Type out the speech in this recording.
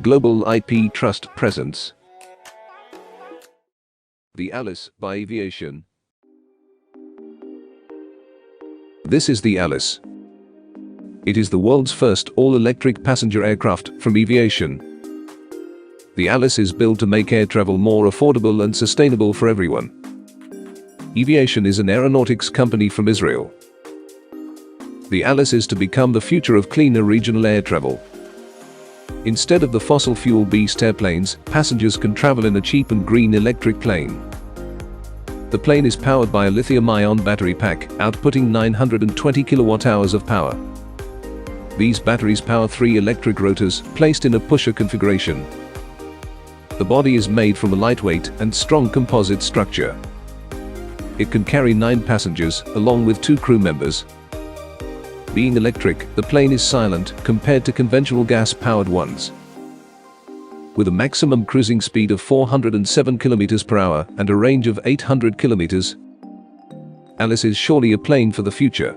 Globaliptrust presents The Alice by Eviation. This is the Alice. It is the world's first all-electric passenger aircraft from Eviation. The Alice is built to make air travel more affordable and sustainable for everyone. Eviation is an aeronautics company from Israel. The Alice is to become the future of cleaner regional air travel. Instead of the fossil fuel beast airplanes, passengers can travel in a cheap and green electric plane. The plane is powered by a lithium-ion battery pack, outputting 920 kilowatt-hours of power. These batteries power 3 electric rotors, placed in a pusher configuration. The body is made from a lightweight and strong composite structure. It can carry 9 passengers, along with 2 crew members. Being electric, the plane is silent compared to conventional gas-powered ones. With a maximum cruising speed of 407 km per hour and a range of 800 km, Alice is surely a plane for the future.